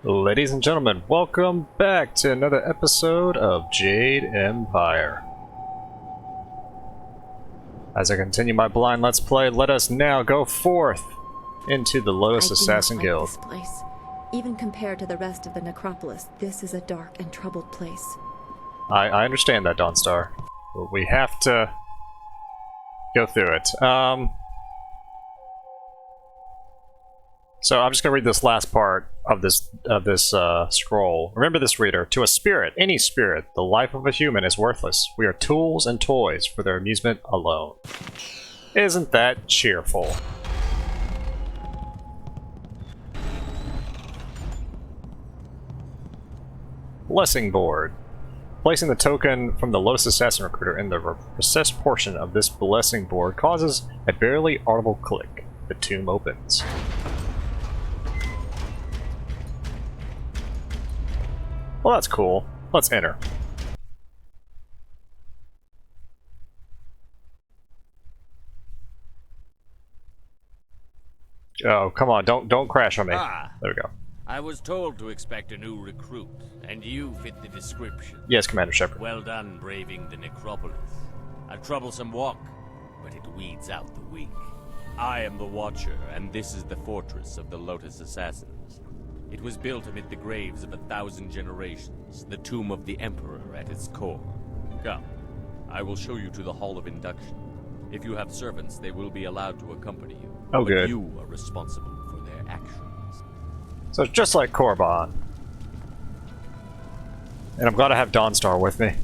Ladies and gentlemen, welcome back to another episode of Jade Empire. As I continue my blind Let's Play, let us now go forth into the Lotus Assassin I do not Guild. like this place. Even compared to the rest of the Necropolis, this is a dark and troubled place. I understand that, Dawnstar, but we have to go through it. So I'm just going to read this last part of this scroll. Remember this, reader. To a spirit, any spirit, the life of a human is worthless. We are tools and toys for their amusement alone. Isn't that cheerful? Blessing board. Placing the token from the Lotus Assassin recruiter in the recessed portion of this blessing board causes a barely audible click. The tomb opens. Well, that's cool. Let's enter. Oh, come on, don't crash on me. There we go. I was told to expect a new recruit, and you fit the description. Yes, Commander Shepard. Well done braving the Necropolis. A troublesome walk, but it weeds out the weak. I am the Watcher, and this is the fortress of the Lotus Assassins. It was built amid the graves of 1,000 generations, the tomb of the Emperor at its core. Come, I will show you to the Hall of Induction. If you have servants, they will be allowed to accompany you. Oh, but good. You are responsible for their actions. So it's just like Korban. And I'm glad I have Dawnstar with me.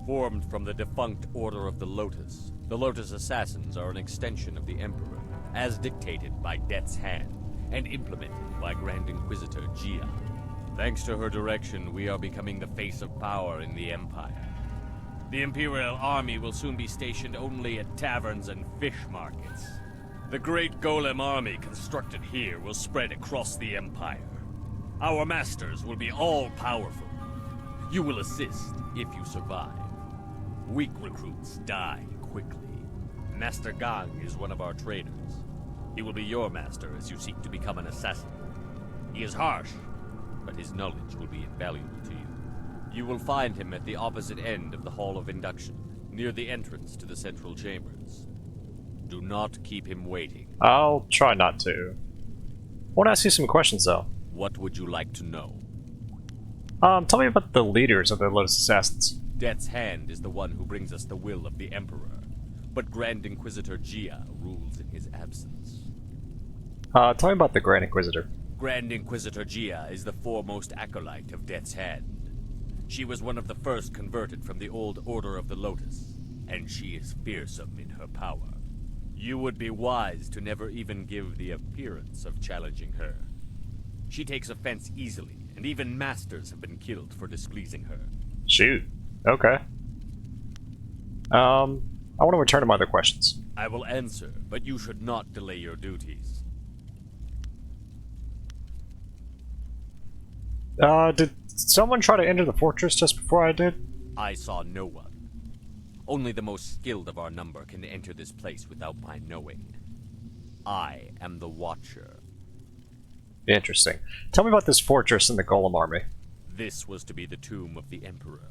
Formed from the defunct Order of the Lotus Assassins are an extension of the Emperor, as dictated by Death's Hand, and implemented by Grand Inquisitor Jade. Thanks to her direction, we are becoming the face of power in the Empire. The Imperial Army will soon be stationed only at taverns and fish markets. The great Golem army constructed here will spread across the Empire. Our masters will be all-powerful. You will assist if you survive. Weak recruits die quickly. Master Gang is one of our trainers. He will be your master as you seek to become an assassin. He is harsh, but his knowledge will be invaluable to you. You will find him at the opposite end of the Hall of Induction, near the entrance to the central chambers. Do not keep him waiting. I'll try not to. I want to ask you some questions, though. What would you like to know? Tell me about the leaders of the Lotus Assassins. Death's Hand is the one who brings us the will of the Emperor, but Grand Inquisitor Jade rules in his absence. Tell me about the Grand Inquisitor. Grand Inquisitor Jade is the foremost acolyte of Death's Hand. She was one of the first converted from the old Order of the Lotus, and she is fearsome in her power. You would be wise to never even give the appearance of challenging her. She takes offense easily, and even masters have been killed for displeasing her. Shoot. Okay. I want to return to my other questions. I will answer, but you should not delay your duties. Did someone try to enter the fortress just before I did? I saw no one. Only the most skilled of our number can enter this place without my knowing. I am the Watcher. Interesting. Tell me about this fortress and the Golem army. This was to be the tomb of the Emperor.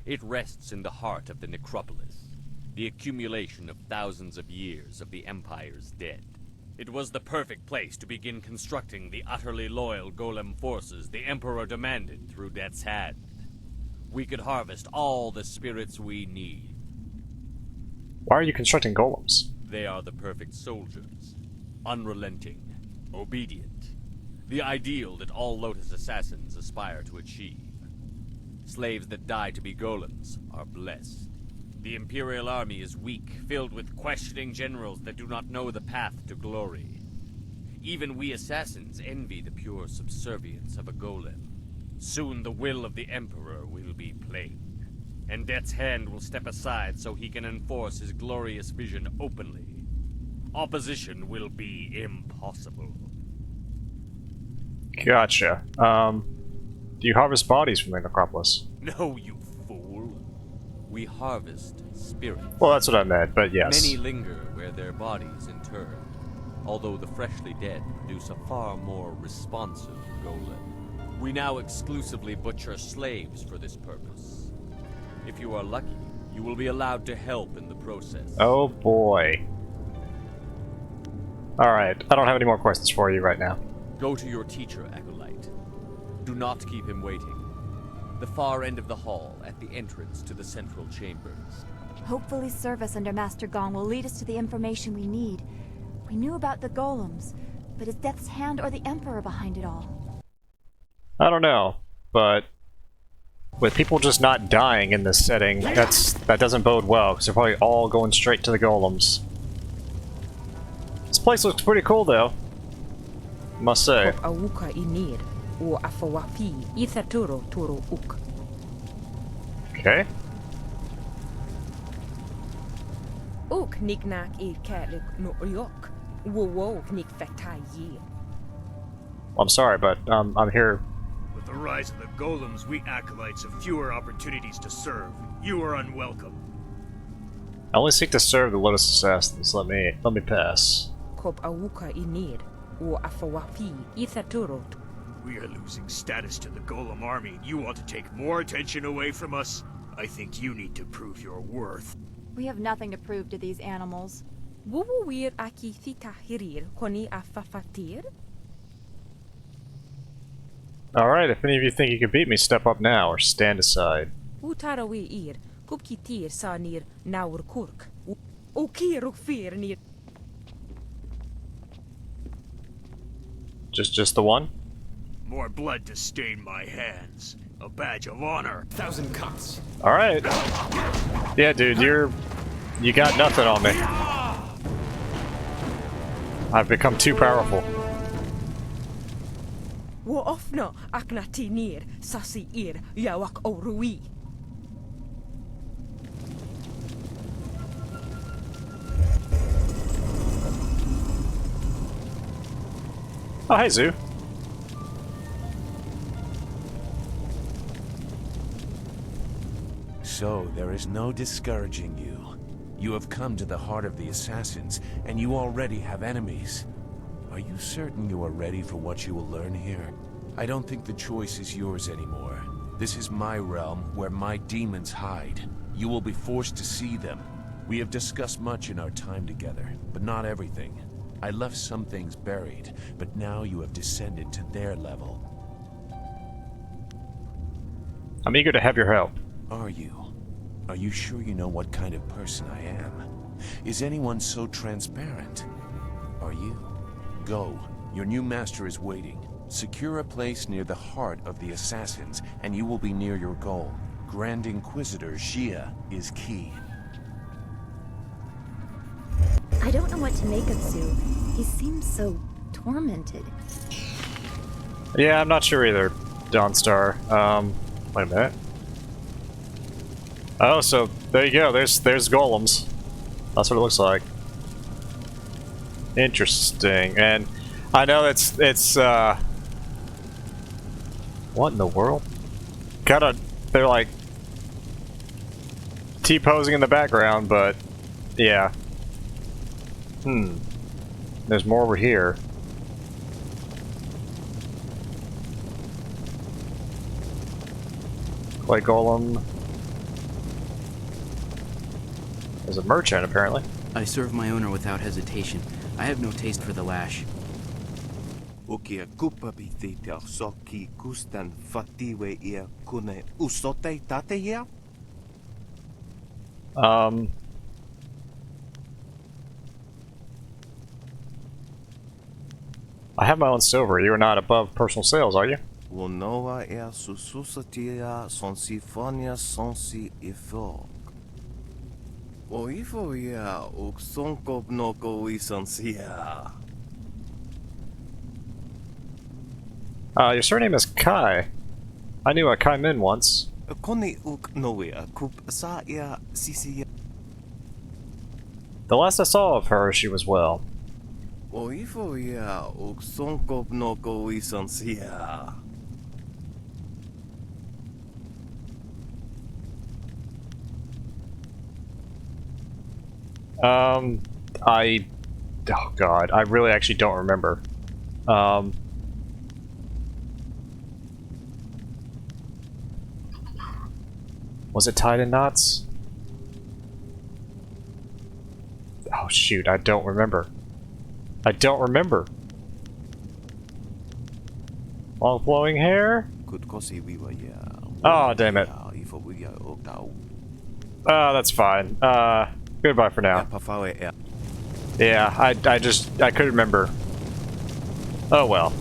It rests in the heart of the Necropolis, the accumulation of thousands of years of the Empire's dead. It was the perfect place to begin constructing the utterly loyal Golem forces the Emperor demanded through Death's Hand. We could harvest all the spirits we need. Why are you constructing golems? They are the perfect soldiers, unrelenting, obedient, the ideal that all Lotus Assassins aspire to achieve. Slaves that die to be golems are blessed. The Imperial Army is weak, filled with questioning generals that do not know the path to glory. Even we assassins envy the pure subservience of a golem. Soon the will of the Emperor will be plain, and Death's Hand will step aside so he can enforce his glorious vision openly. Opposition will be impossible. Gotcha. Do you harvest bodies from the Necropolis? No, you fool. we harvest spirits. Well, that's what I meant, but yes. Many linger where their bodies interred, although the freshly dead produce a far more responsive golem. We now exclusively butcher slaves for this purpose. If you are lucky, you will be allowed to help in the process. Oh boy. Alright, I don't have any more questions for you right now. Go to your teacher, Acolyte. Do not keep him waiting. The far end of the hall, at the entrance to the central chambers. Hopefully service under Master Gong will lead us to the information we need. We knew about the golems, but is Death's Hand or the Emperor behind it all? I don't know, but with people just not dying in this setting, that doesn't bode well, because they're probably all going straight to the golems. This place looks pretty cool, though. Must say. Okay. I'm sorry, but I'm here. With the rise of the golems, we acolytes have fewer opportunities to serve. You are unwelcome. I only seek to serve the Lotus Assassins. Let me pass. We are losing status to the golem army. You want to take more attention away from us? I think you need to prove your worth. We have nothing to prove to these animals. Alright, if any of you think you can beat me, step up now or stand aside. Just the one? More blood to stain my hands. A badge of honor. 1,000 cuts. Alright. Yeah, dude, you got nothing on me. I've become too powerful. Oh, hey, Zoo. So, there is no discouraging you. You have come to the heart of the Assassins, and you already have enemies. Are you certain you are ready for what you will learn here? I don't think the choice is yours anymore. This is my realm, where my demons hide. You will be forced to see them. We have discussed much in our time together, but not everything. I left some things buried, but now you have descended to their level. I'm eager to have your help. Are you? Are you sure you know what kind of person I am? Is anyone so transparent? Are you? Go. Your new master is waiting. Secure a place near the heart of the Assassins, and you will be near your goal. Grand Inquisitor Xia is key. I don't know what to make of Zoo. He seems so tormented. Yeah, I'm not sure either, Dawnstar. Wait a minute. Oh, so there you go. There's golems. That's what it looks like. Interesting. And I know it's what in the world? They're like T-posing in the background, but yeah. There's more over here. Clay golem. There's a merchant, apparently. I serve my owner without hesitation. I have no taste for the lash. I have my own silver. You are not above personal sales, are you? Your surname is Kai. I knew a Kai Min once. The last I saw of her, she was well. Oh god, I really actually don't remember. Was it tied in knots? Oh shoot, I don't remember. I don't remember. Long flowing hair? Oh, damn it. That's fine. Goodbye for now. Yeah, I couldn't remember. Oh well.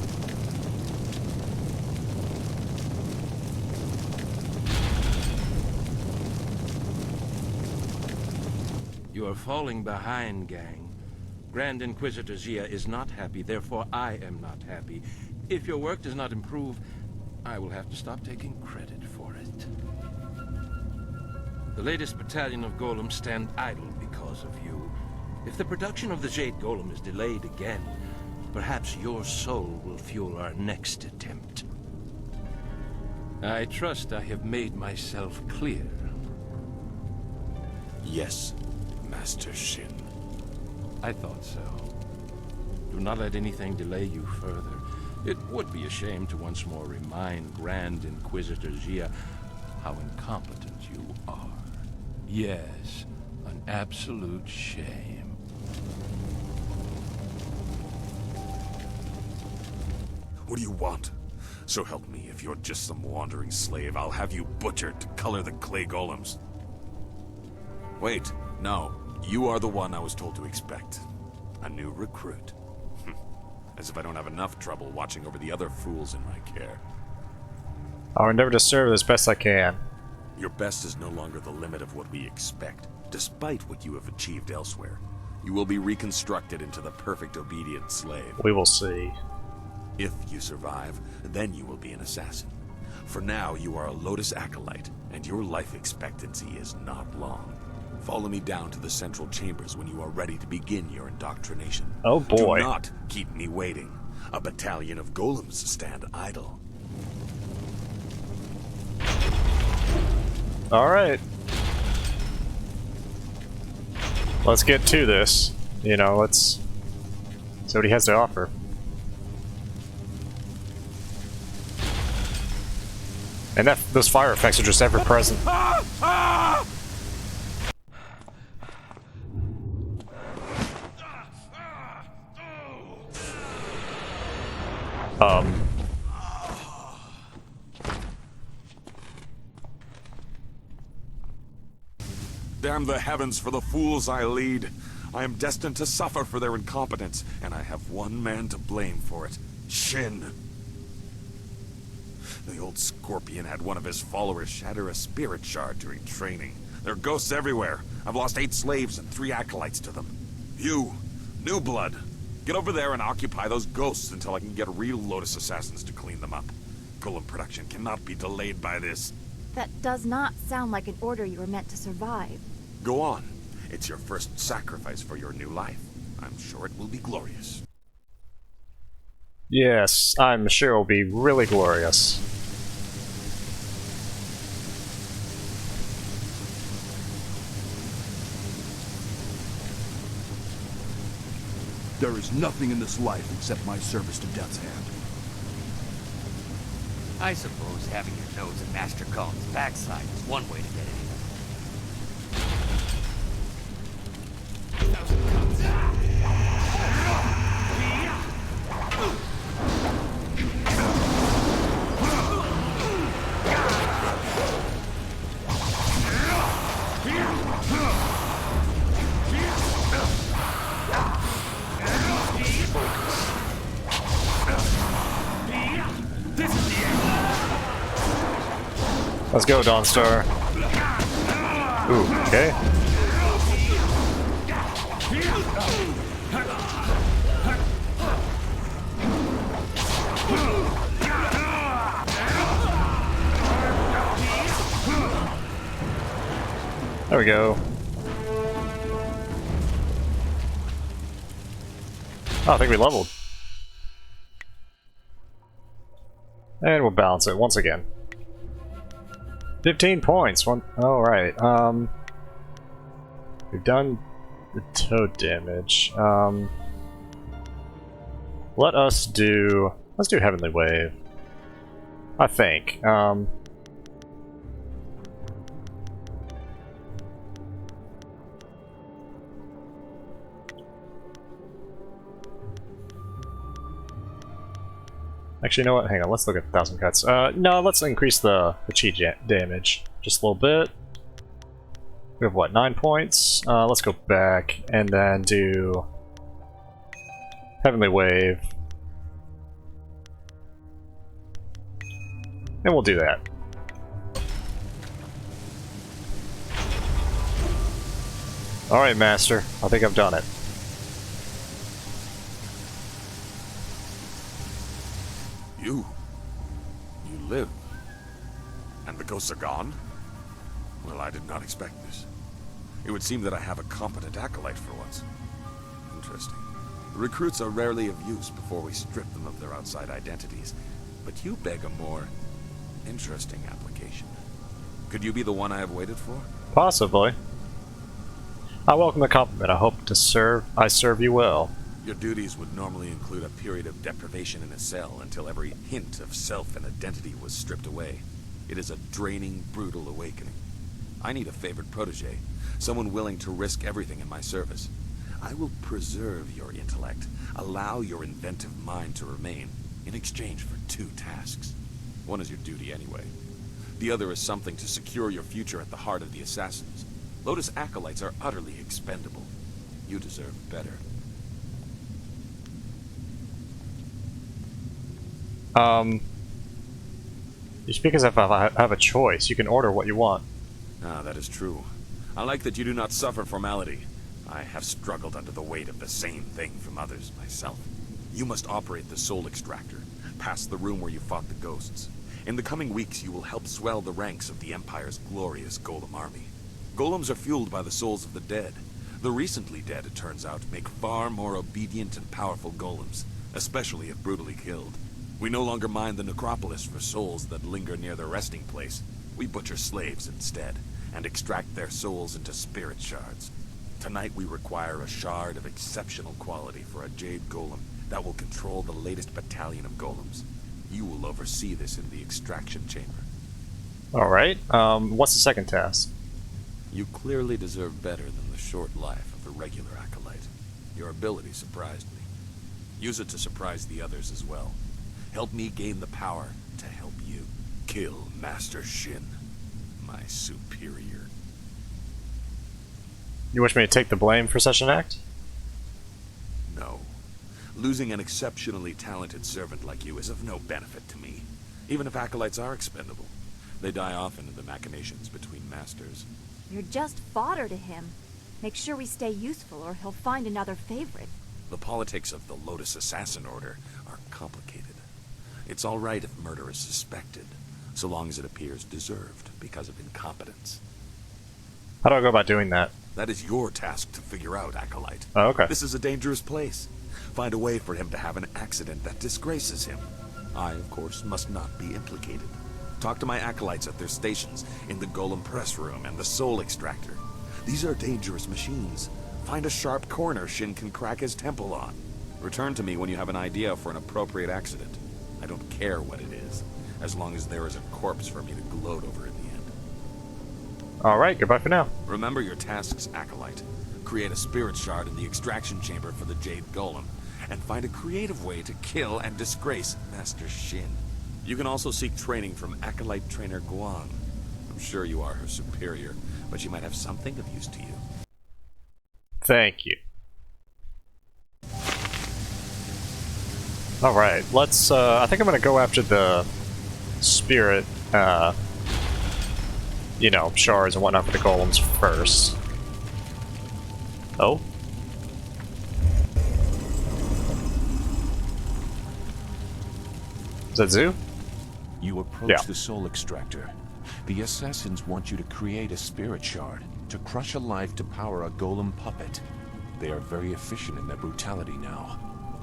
You are falling behind, gang. Grand Inquisitor Jia is not happy, therefore I am not happy. If your work does not improve, I will have to stop taking credit for it. The latest battalion of golems stand idle because of you. If the production of the Jade golem is delayed again, perhaps your soul will fuel our next attempt. I trust I have made myself clear. Yes, Master Shin. I thought so. Do not let anything delay you further. It would be a shame to once more remind Grand Inquisitor Jia how incompetent you are. Yes, an absolute shame. What do you want? So help me, if you're just some wandering slave, I'll have you butchered to color the clay golems. Wait, no. You are the one I was told to expect. A new recruit. As if I don't have enough trouble watching over the other fools in my care. I'll endeavor to serve as best I can. Your best is no longer the limit of what we expect, despite what you have achieved elsewhere. You will be reconstructed into the perfect obedient slave. We will see. If you survive, then you will be an assassin. For now, you are a Lotus Acolyte, and your life expectancy is not long. Follow me down to the central chambers when you are ready to begin your indoctrination. Oh boy. Do not keep me waiting. A battalion of golems stand idle. Alright. Let's get to this. You know, let's see what he has to offer. And those fire effects are just ever present. Damn the heavens for the fools I lead. I am destined to suffer for their incompetence, and I have one man to blame for it. Shin. The old Scorpion had one of his followers shatter a spirit shard during training. There are ghosts everywhere. I've lost 8 slaves and 3 acolytes to them. You, New Blood, get over there and occupy those ghosts until I can get real Lotus Assassins to clean them up. Golem production cannot be delayed by this. That does not sound like an order you were meant to survive. Go on. It's your first sacrifice for your new life. I'm sure it will be glorious. Yes, I'm sure it'll be really glorious. There is nothing in this life except my service to Death's Hand. I suppose having your nose at Master Gaun's backside is one way to get it. Let's go, Dawnstar. Ooh, okay. There we go. Oh, I think we leveled. And we'll balance it once again. 15 points. Alright. We've done The toad damage. Let's do Heavenly Wave. I think. Actually, you know what? Hang on, let's look at 1,000 cuts. No, let's increase the chi damage just a little bit. We have what, 9 points? Let's go back and then do Heavenly Wave. And we'll do that. Alright, Master. I think I've done it. You live. And the ghosts are gone? Well, I did not expect this. It would seem that I have a competent acolyte for once. Interesting. The recruits are rarely of use before we strip them of their outside identities, but you beg a more interesting application. Could you be the one I have waited for? Possibly. I welcome the compliment. I hope to serve you well. Your duties would normally include a period of deprivation in a cell until every hint of self and identity was stripped away. It is a draining, brutal awakening. I need a favored protege, someone willing to risk everything in my service. I will preserve your intellect, allow your inventive mind to remain, in exchange for 2 tasks. One is your duty anyway. The other is something to secure your future at the heart of the Assassins. Lotus Acolytes are utterly expendable. You deserve better. You speak as if I have a choice. You can order what you want. Ah, that is true. I like that you do not suffer formality. I have struggled under the weight of the same thing from others myself. You must operate the Soul Extractor, past the room where you fought the ghosts. In the coming weeks, you will help swell the ranks of the Empire's glorious Golem army. Golems are fueled by the souls of the dead. The recently dead, it turns out, make far more obedient and powerful golems, especially if brutally killed. We no longer mind the Necropolis for souls that linger near their resting place. We butcher slaves instead, and extract their souls into spirit shards. Tonight we require a shard of exceptional quality for a Jade golem that will control the latest battalion of golems. You will oversee this in the extraction chamber. Alright, what's the second task? You clearly deserve better than the short life of the regular acolyte. Your ability surprised me. Use it to surprise the others as well. Help me gain the power to help you. Kill Master Shin, my superior. You wish me to take the blame for such an act? No. Losing an exceptionally talented servant like you is of no benefit to me. Even if acolytes are expendable, they die often in the machinations between masters. You're just fodder to him. Make sure we stay useful or he'll find another favorite. The politics of the Lotus Assassin Order are complicated. It's all right if murder is suspected, so long as it appears deserved because of incompetence. How do I go about doing that? That is your task to figure out, Acolyte. Oh, okay. This is a dangerous place. Find a way for him to have an accident that disgraces him. I, of course, must not be implicated. Talk to my acolytes at their stations, in the Golem Press Room and the Soul Extractor. These are dangerous machines. Find a sharp corner Shin can crack his temple on. Return to me when you have an idea for an appropriate accident. I don't care what it is, as long as there is a corpse for me to gloat over in the end. Alright, goodbye for now. Remember your tasks, Acolyte. Create a spirit shard in the extraction chamber for the Jade Golem, and find a creative way to kill and disgrace Master Shin. You can also seek training from Acolyte Trainer Guan. I'm sure you are her superior, but she might have something of use to you. Thank you. Alright, let's, I think I'm gonna go after the spirit, you know, shards and whatnot for the golems first. Oh? Is that Zoo? You approach Yeah. the Soul Extractor. The Assassins want you to create a spirit shard to crush a life to power a golem puppet. They are very efficient in their brutality now.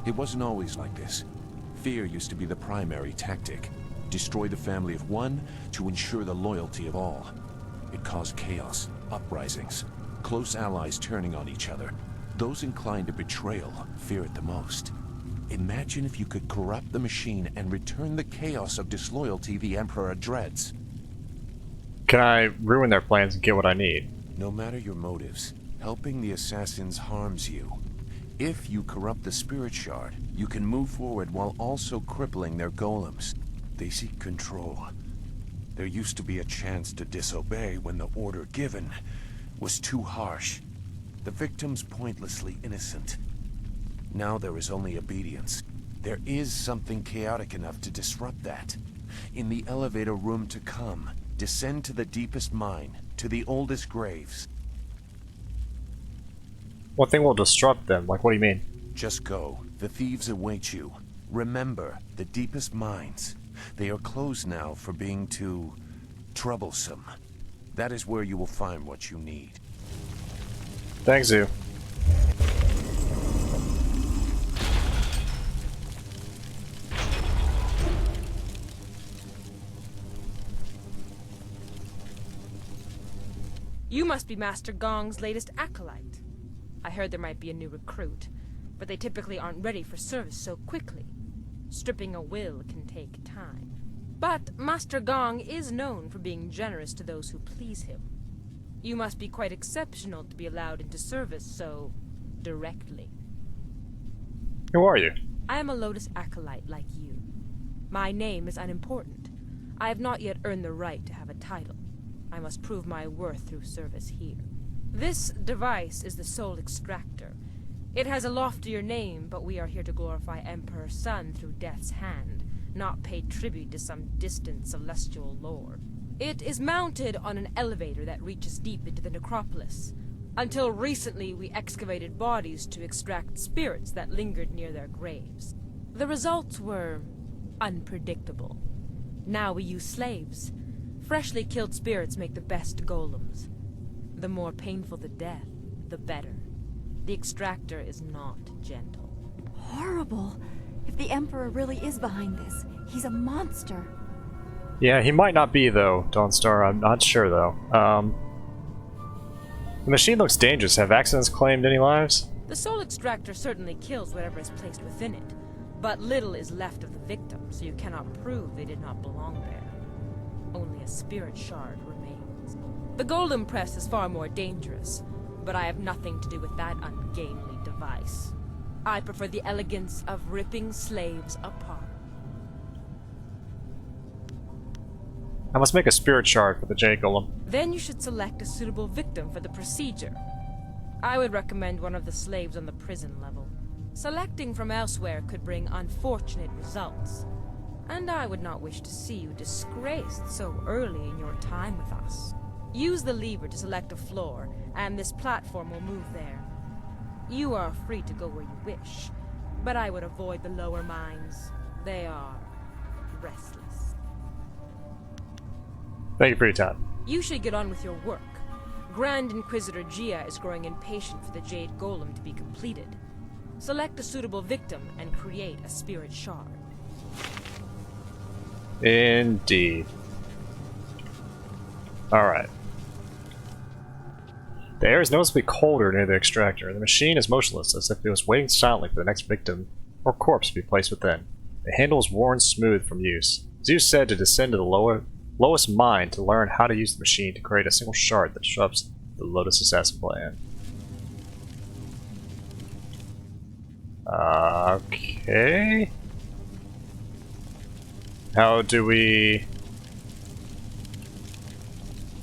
It wasn't always like this. Fear used to be the primary tactic. Destroy the family of one to ensure the loyalty of all. It caused chaos, uprisings, close allies turning on each other. Those inclined to betrayal fear it the most. Imagine if you could corrupt the machine and return the chaos of disloyalty the Emperor dreads. Can I ruin their plans and get what I need? No matter your motives, helping the assassins harms you. If you corrupt the Spirit Shard, you can move forward while also crippling their golems. They seek control. There used to be a chance to disobey when the order given was too harsh. The victims pointlessly innocent. Now there is only obedience. There is something chaotic enough to disrupt that. In the elevator room to come, descend to the deepest mine, to the oldest graves. What thing will disrupt them? Like, what do you mean? Just go. The thieves await you. Remember, the deepest mines. They are closed now for being too troublesome. That is where you will find what you need. Thanks, Zoo. You must be Master Gong's latest acolyte. I heard there might be a new recruit, but they typically aren't ready for service so quickly. Stripping a will can take time. But Master Gong is known for being generous to those who please him. You must be quite exceptional to be allowed into service so directly. Who are you? I am a Lotus acolyte like you. My name is unimportant. I have not yet earned the right to have a title. I must prove my worth through service here. This device is the Soul Extractor. It has a loftier name, but we are here to glorify Emperor Sun through Death's hand, not pay tribute to some distant celestial lord. It is mounted on an elevator that reaches deep into the Necropolis. Until recently, we excavated bodies to extract spirits that lingered near their graves. The results were unpredictable. Now we use slaves. Freshly killed spirits make the best golems. The more painful the death, the better. The extractor is not gentle. Horrible. If the Emperor really is behind this, he's a monster. Yeah, he might not be, though, Dawnstar. I'm not sure, though. The machine looks dangerous. Have accidents claimed any lives? The Soul Extractor certainly kills whatever is placed within it, but little is left of the victim, so you cannot prove they did not belong there. Only a spirit shard remains. The Golem Press is far more dangerous, but I have nothing to do with that ungainly device. I prefer the elegance of ripping slaves apart. I must make a spirit shard for the Jade Golem. Then you should select a suitable victim for the procedure. I would recommend one of the slaves on the prison level. Selecting from elsewhere could bring unfortunate results, and I would not wish to see you disgraced so early in your time with us. Use the lever to select a floor, and this platform will move there. You are free to go where you wish, but I would avoid the lower mines. They are restless. Thank you for your time. You should get on with your work. Grand Inquisitor Gia is growing impatient for the Jade Golem to be completed. Select a suitable victim and create a spirit shard. Indeed. Alright. The air is noticeably colder near the extractor. The machine is motionless, as if it was waiting silently for the next victim or corpse to be placed within. The handle is worn smooth from use. Zeus said to descend to the lowest mine to learn how to use the machine to create a single shard that disrupts the Lotus Assassin plan. Okay. How do we...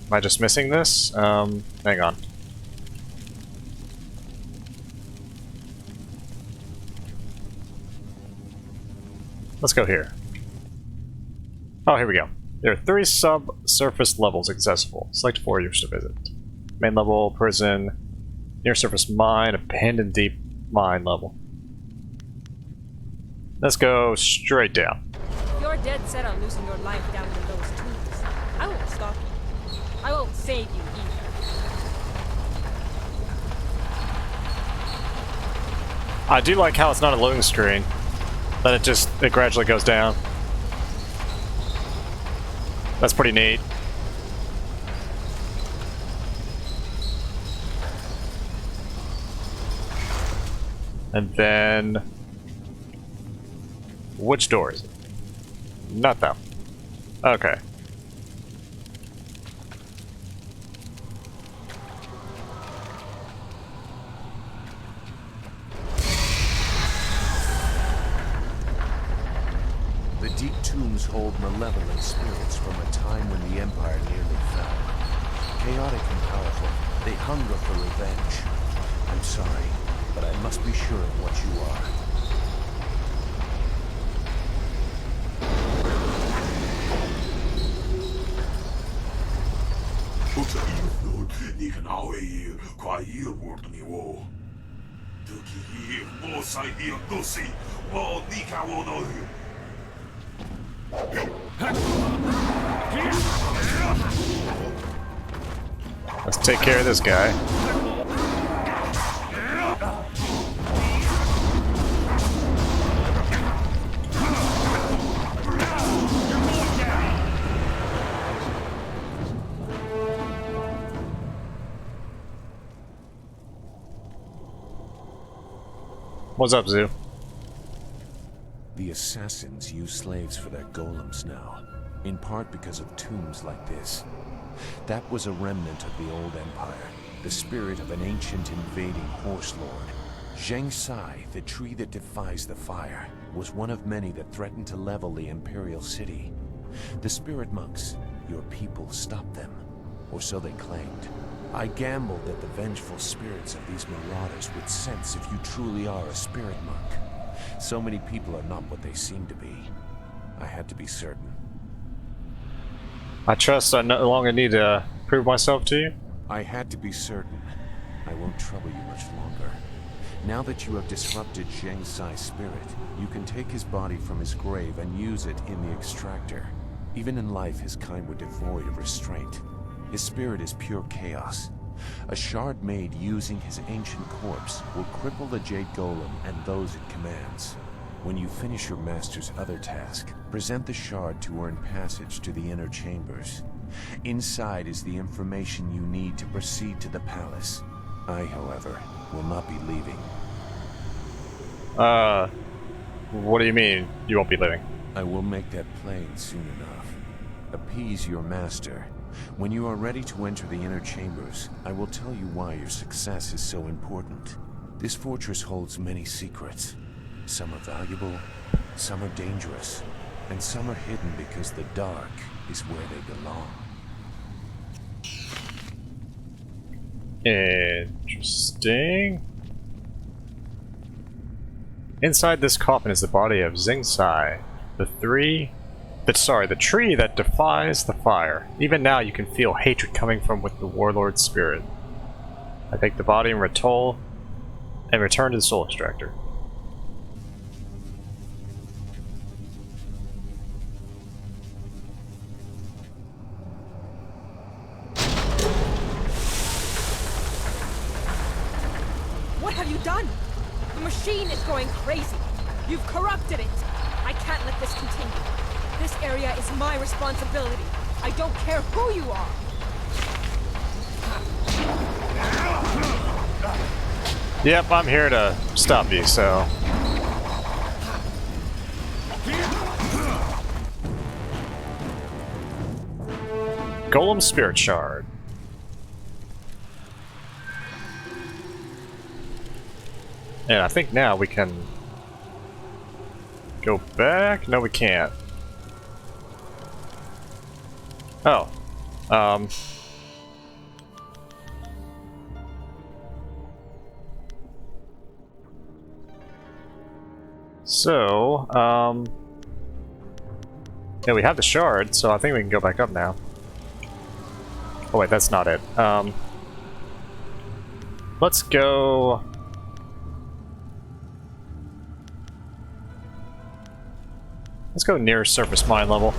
Am I just missing this? Hang on. Let's go here. Oh, here we go. There are 3 subsurface levels accessible. Select 4 you wish to visit. Main level, prison, near surface mine, abandoned deep mine level. Let's go straight down. You're dead set on losing your life down in those tubes. I won't stop you. I won't save you either. I do like how it's not a loading screen. That it gradually goes down. That's pretty neat. And then... which door is it? Not that one. Okay. The deep tombs hold malevolent spirits from a time when the Empire nearly fell. Chaotic and powerful, they hunger for revenge. I'm sorry, but I must be sure of what you are. 塞利都是我尼卡我的。Let's take care of this guy. What's up, Zoo? The assassins use slaves for their golems now, in part because of tombs like this. That was a remnant of the old empire, the spirit of an ancient invading horse lord. Zheng Sai, the tree that defies the fire, was one of many that threatened to level the imperial city. The spirit monks, your people, stopped them, or so they claimed. I gambled that the vengeful spirits of these marauders would sense if you truly are a spirit monk. So many people are not what they seem to be. I had to be certain. I trust I no longer need to prove myself to you? I had to be certain. I won't trouble you much longer. Now that you have disrupted Zheng Sai's spirit, you can take his body from his grave and use it in the extractor. Even in life, his kind were devoid of restraint. His spirit is pure chaos. A shard made using his ancient corpse will cripple the Jade Golem and those it commands. When you finish your master's other task, present the shard to earn passage to the inner chambers. Inside is the information you need to proceed to the palace. I, however, will not be leaving. What do you mean you won't be leaving? I will make that plain soon enough. Appease your master. When you are ready to enter the inner chambers, I will tell you why your success is so important. This fortress holds many secrets. Some are valuable, some are dangerous, and some are hidden because the dark is where they belong. Interesting. Inside this coffin is the body of Zheng Sai, the tree that defies the fire. Even now you can feel hatred coming from with the warlord's spirit. I take the body and return to the Soul Extractor. What have you done? The machine is going crazy. You've corrupted it. I can't let this continue. This area is my responsibility. I don't care who you are. Yep, I'm here to stop you, so... Golem Spirit Shard. And I think now we can... go back? No, we can't. Oh. So, yeah, we have the shard, so I think we can go back up now. Oh wait, that's not it. Let's go... let's go near surface mine level.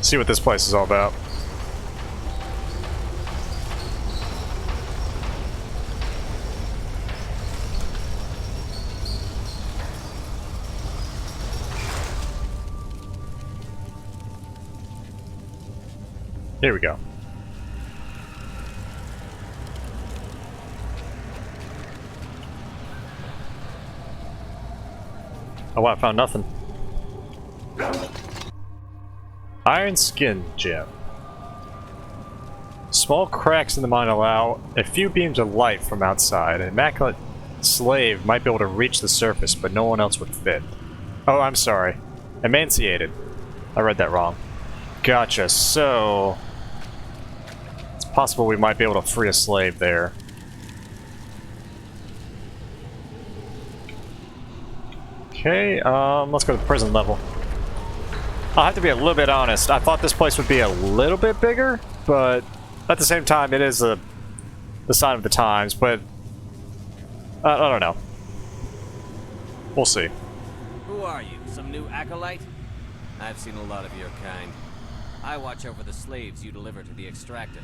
See what this place is all about. Here we go. Oh wow, I found nothing. Iron skin gem. Small cracks in the mine allow a few beams of light from outside. An immaculate slave might be able to reach the surface, but no one else would fit. Oh, I'm sorry. Emanciated. I read that wrong. Gotcha. So it's possible we might be able to free a slave there. Okay, let's go to the prison level. I'll have to be a little bit honest. I thought this place would be a little bit bigger, but at the same time, it is the sign of the times, but I don't know. We'll see. Who are you? Some new acolyte? I've seen a lot of your kind. I watch over the slaves you deliver to the extractor.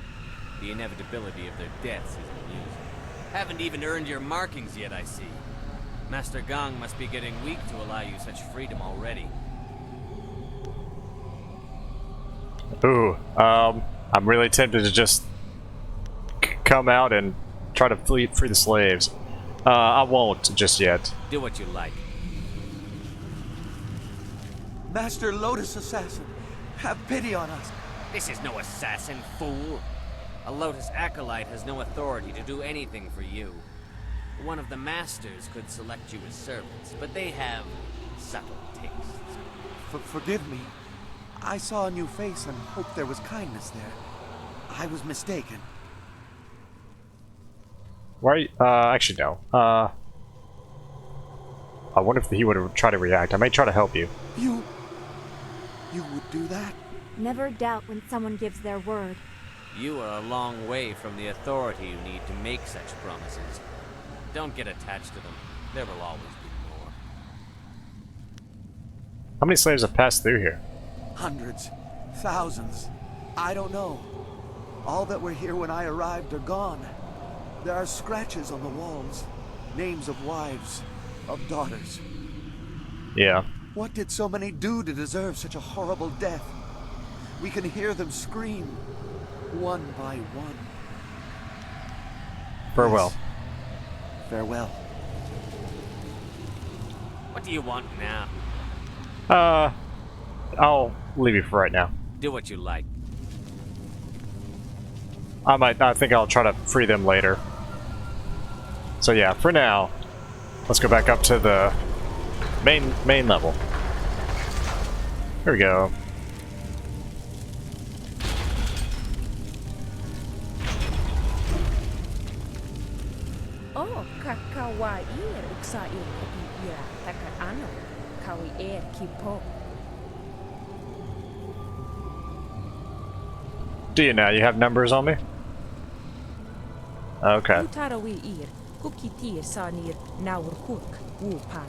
The inevitability of their deaths is amusing. Haven't even earned your markings yet, I see. Master Gong must be getting weak to allow you such freedom already. Ooh, I'm really tempted to just come out and try to free the slaves. I won't just yet. Do what you like. Master Lotus Assassin, have pity on us. This is no assassin, fool. A Lotus Acolyte has no authority to do anything for you. One of the masters could select you as servants, but they have subtle tastes. Forgive me. I saw a new face and hoped there was kindness there. I was mistaken. Right? Actually, no. I wonder if he would try to react. I may try to help you. You would do that? Never doubt when someone gives their word. You are a long way from the authority you need to make such promises. Don't get attached to them. There will always be more. How many slaves have passed through here? Hundreds. Thousands. I don't know. All that were here when I arrived are gone. There are scratches on the walls. Names of wives. Of daughters. Yeah. What did so many do to deserve such a horrible death? We can hear them scream. One by one. Farewell. Yes. Farewell. What do you want now? I'll leave you for right now. Do what you like. I think I'll try to free them later. So yeah, for now, let's go back up to the main level. Here we go. Oh, kawaii uksa ira taka ano kawi kipo. Do you now? You have numbers on me? Okay. Utarawi ir kukiti sanir naur kuk wupan.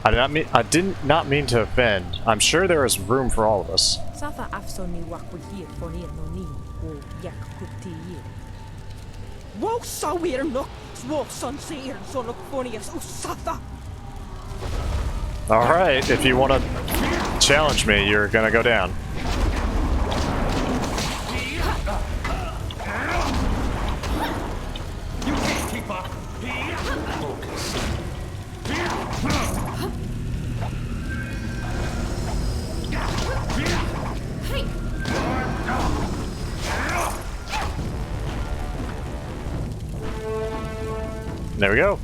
I did not mean to offend. I'm sure there is room for all of us. Safa afsoni wakwir fonir noni wo yak kukti. Wo sawir no wo son seir sonok fonias usata. Alright, if you want to challenge me, you're gonna go down. You can't keep up. Focus. There we go.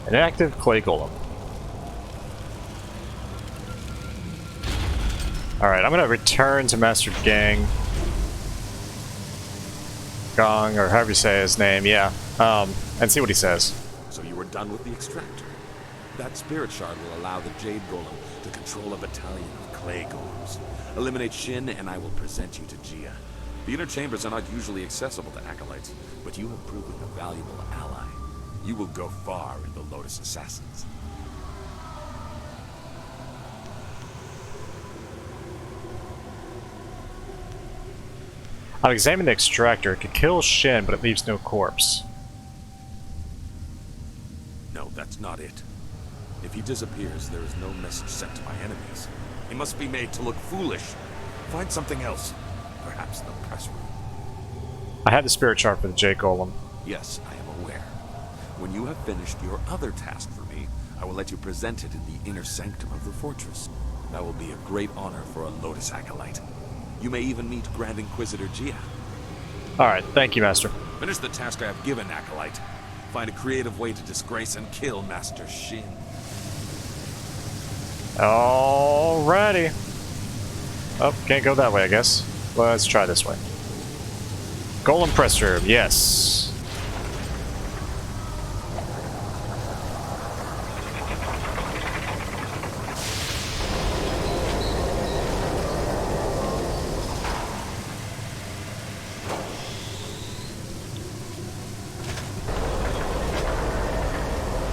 An active clay golem. Alright, I'm gonna return to Master Gong, or however you say his name, yeah, and see what he says. So you were done with the extractor. That spirit shard will allow the Jade Golem to control a battalion of clay golems. Eliminate Shin, and I will present you to Gia. The inner chambers are not usually accessible to acolytes, but you have proven a valuable ally. You will go far in the Lotus Assassins. I've examined the extractor. It can kill Shin, but it leaves no corpse. No, that's not it. If he disappears, there is no message sent to my enemies. He must be made to look foolish. Find something else. Perhaps the press room. I have the spirit chart for the Jade Golem. Yes, I am aware. When you have finished your other task for me, I will let you present it in the inner sanctum of the fortress. That will be a great honor for a Lotus Acolyte. You may even meet Grand Inquisitor Jia. Alright, thank you, Master. Finish the task I have given, Acolyte. Find a creative way to disgrace and kill Master Shin. Alrighty. Oh, can't go that way, I guess. Let's try this way. Golem press room, yes.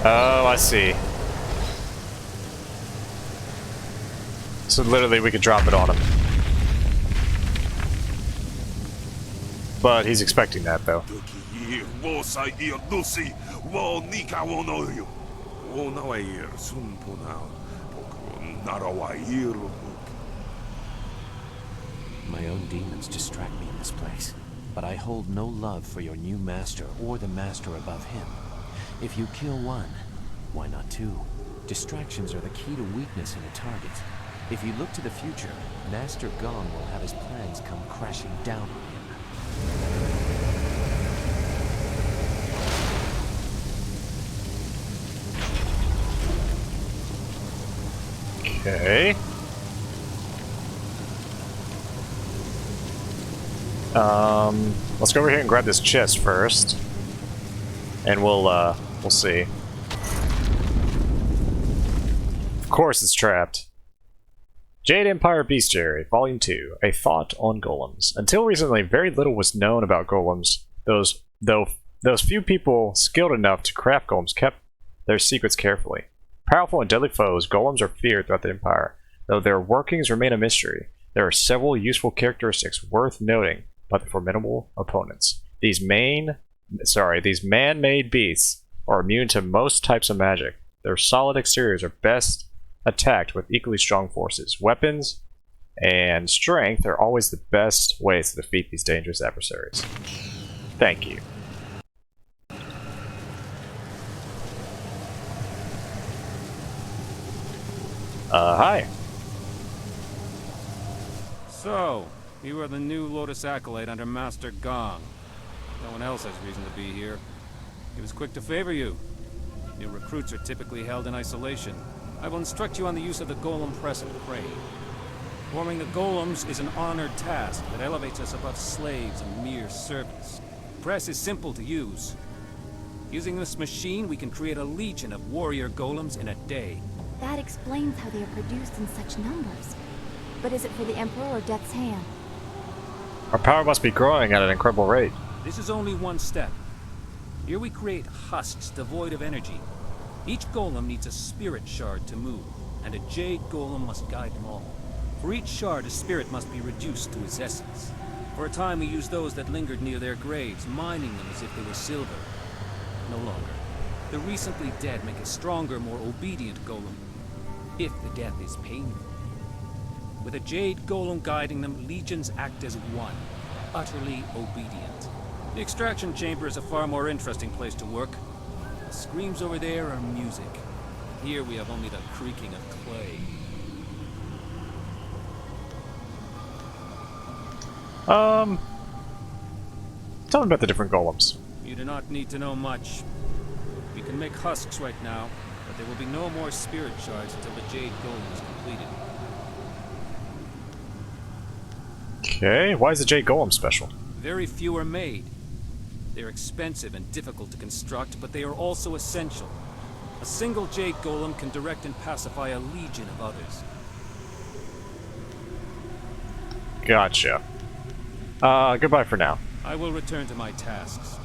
Oh, I see. So literally we could drop it on him. But he's expecting that, though. My own demons distract me in this place, but I hold no love for your new master or the master above him. If you kill one, why not two? Distractions are the key to weakness in a target. If you look to the future, Master Gong will have his plans come crashing down on him. Okay. Let's go over here and grab this chest first. And we'll see. Of course it's trapped. Jade Empire Bestiary, Volume 2, A Thought on Golems. Until recently, very little was known about golems. Those few people skilled enough to craft golems kept their secrets carefully. Powerful and deadly foes, golems are feared throughout the Empire. Though their workings remain a mystery, there are several useful characteristics worth noting by the formidable opponents. These man-made beasts are immune to most types of magic. Their solid exteriors are best attacked with equally strong forces. Weapons and strength are always the best ways to defeat these dangerous adversaries. Thank you. Hi. So, you are the new Lotus Acolyte under Master Gong. No one else has reason to be here. He was quick to favor you. New recruits are typically held in isolation. I will instruct you on the use of the Golem Press and Crane. Forming the Golems is an honored task that elevates us above slaves and mere servants. Press is simple to use. Using this machine, we can create a legion of warrior golems in a day. That explains how they are produced in such numbers. But is it for the Emperor or Death's Hand? Our power must be growing at an incredible rate. This is only one step. Here we create husks devoid of energy. Each golem needs a spirit shard to move, and a Jade golem must guide them all. For each shard, a spirit must be reduced to its essence. For a time we used those that lingered near their graves, mining them as if they were silver. No longer. The recently dead make a stronger, more obedient golem, if the death is painful. With a Jade golem guiding them, legions act as one, utterly obedient. The extraction chamber is a far more interesting place to work. The screams over there are music. Here we have only the creaking of clay. Tell me about the different golems. You do not need to know much. We can make husks right now, but there will be no more spirit shards until the Jade golem is completed. Okay, why is the Jade Golem special? Very few are made. They're expensive and difficult to construct, but they are also essential. A single Jade Golem can direct and pacify a legion of others. Gotcha. Goodbye for now. I will return to my tasks.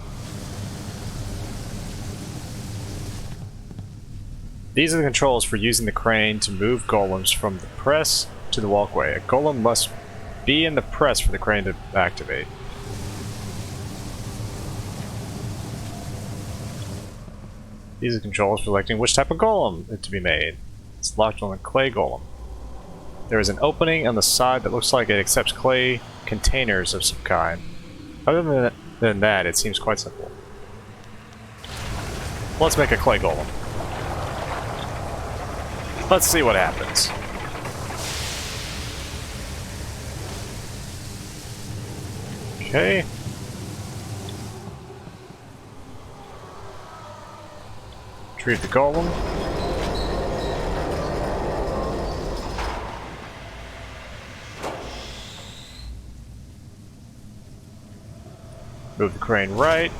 These are the controls for using the crane to move golems from the press to the walkway. A golem must be in the press for the crane to activate. These are controls for selecting which type of golem is to be made. It's locked on the clay golem. There is an opening on the side that looks like it accepts clay containers of some kind. Other than that, it seems quite simple. Let's make a clay golem. Let's see what happens. Okay. Retrieve the golem. Move the crane right.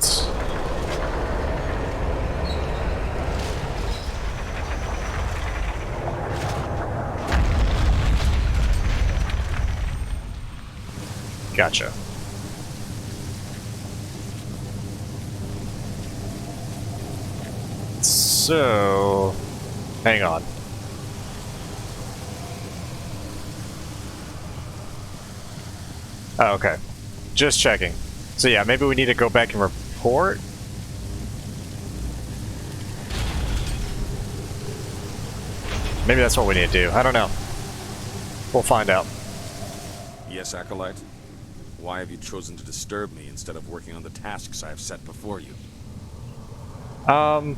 Gotcha. So, hang on. Oh, okay. Just checking. So yeah, maybe we need to go back and report? Maybe that's what we need to do. I don't know. We'll find out. Yes, Acolyte? Why have you chosen to disturb me instead of working on the tasks I have set before you? Oh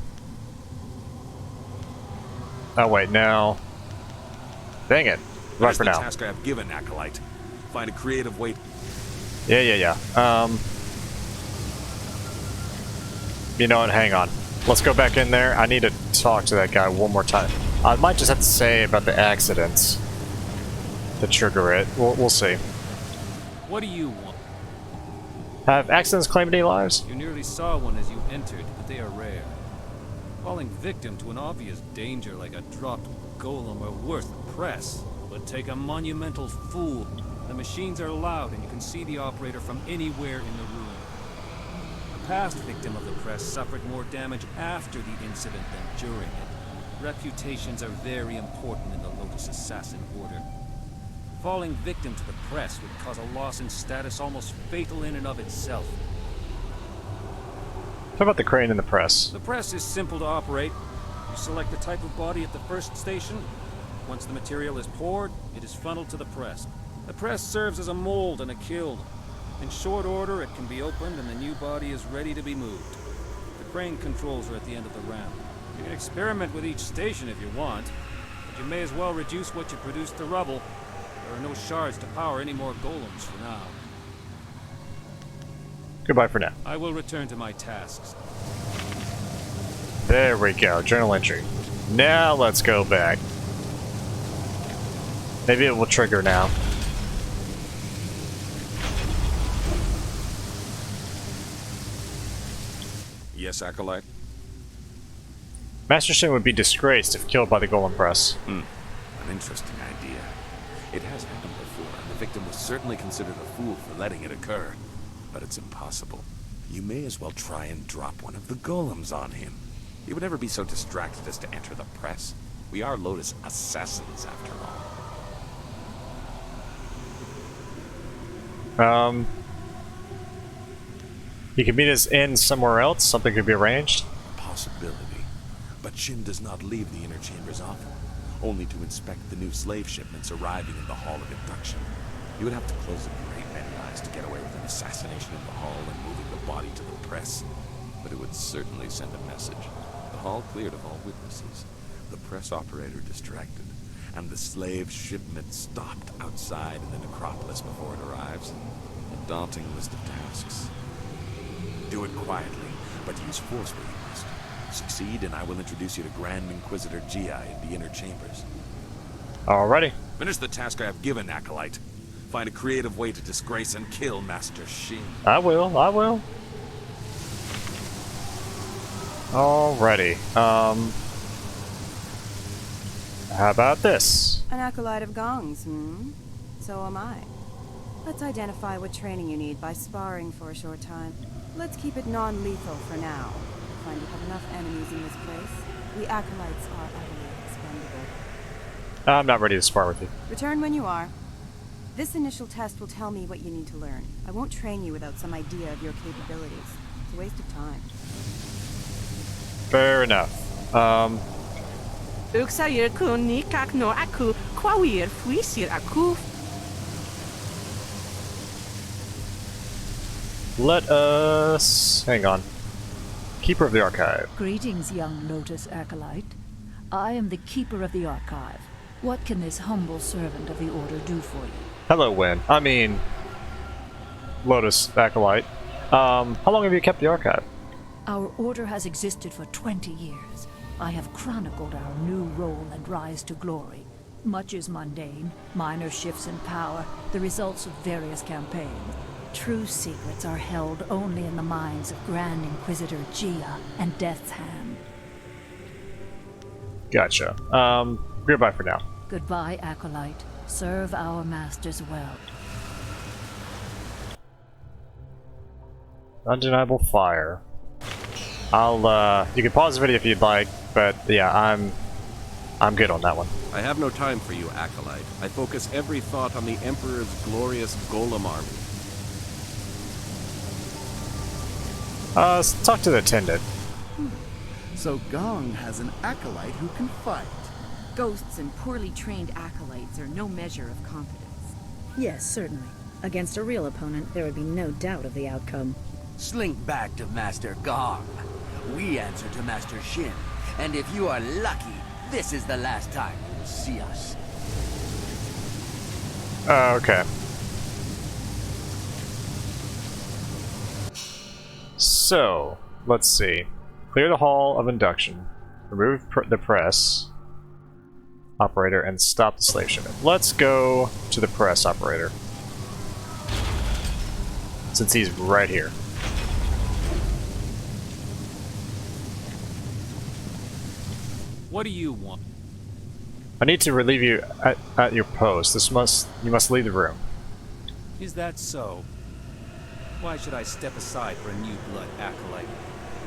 wait, no. Dang it. Right for now. The task I have given, Acolyte. Find a creative way. Yeah. You know what? Hang on. Let's go back in there. I need to talk to that guy one more time. I might just have to say about the accidents to trigger it. We'll see. What do you want? Have accidents claimed any lives? You nearly saw one as you entered, but they are rare. Falling victim to an obvious danger like a dropped golem or worse, the press would take a monumental fool. The machines are loud and you can see the operator from anywhere in the room. A past victim of the press suffered more damage after the incident than during it. Reputations are very important in the Lotus Assassin Order. Falling victim to the press would cause a loss in status almost fatal in and of itself. How about the crane and the press? The press is simple to operate. You select the type of body at the first station. Once the material is poured, it is funneled to the press. The press serves as a mold and a kiln. In short order, it can be opened and the new body is ready to be moved. The crane controls are at the end of the ramp. You can experiment with each station if you want, but you may as well reduce what you produce to rubble. There are no shards to power any more golems for now. Goodbye for now. I will return to my tasks. There we go. Journal entry. Now let's go back. Maybe it will trigger now. Yes, Acolyte? Master Shin would be disgraced if killed by the golem press. An interesting idea. It has happened before, and the victim was certainly considered a fool for letting it occur. But it's impossible. You may as well try and drop one of the golems on him. He would never be so distracted as to enter the press. We are Lotus Assassins, after all. He could meet us in somewhere else. Something could be arranged. Possibility. But Shin does not leave the inner chambers often, only to inspect the new slave shipments arriving in the Hall of Induction. You would have to close a great many eyes to get away with an assassination in the hall and moving the body to the press. But it would certainly send a message. The hall cleared of all witnesses. The press operator distracted. And the slave shipment stopped outside in the Necropolis before it arrives. A daunting list of tasks. Do it quietly, but use force where you must. Succeed, and I will introduce you to Grand Inquisitor Gia in the inner chambers. Alrighty. Finish the task I have given, Acolyte. Find a creative way to disgrace and kill Master Shin. I will. Alrighty. How about this? An acolyte of gongs, So am I. Let's identify what training you need by sparring for a short time. Let's keep it non-lethal for now. Find you have enough enemies in this place. We acolytes are utterly expendable. I'm not ready to spar with you. Return when you are. This initial test will tell me what you need to learn. I won't train you without some idea of your capabilities. It's a waste of time. Fair enough. Qua wir fuisir a coup. Let us... hang on. Keeper of the Archive. Greetings, young Lotus Acolyte. I am the Keeper of the Archive. What can this humble servant of the Order do for you? Hello, Win. I mean... Lotus Acolyte. How long have you kept the Archive? Our Order has existed for 20 years. I have chronicled our new role and rise to glory. Much is mundane, minor shifts in power, the results of various campaigns. True secrets are held only in the minds of Grand Inquisitor Gia and Death's Hand. Gotcha. Goodbye for now. Goodbye, Acolyte. Serve our masters well. Undeniable fire. You can pause the video if you'd like, but yeah, I'm good on that one. I have no time for you, Acolyte. I focus every thought on the Emperor's glorious Golem army. Let's talk to the attendant. So Gong has an acolyte who can fight. Ghosts and poorly trained acolytes are no measure of competence. Yes, certainly. Against a real opponent, there would be no doubt of the outcome. Slink back to Master Gong. We answer to Master Shin. And if you are lucky, this is the last time you will see us. Okay. So, let's see. Clear the hall of induction. Remove the press operator and stop the slave shipment. Let's go to the press operator. Since he's right here. What do you want? I need to relieve you at your post. You must leave the room. Is that so? Why should I step aside for a new blood acolyte?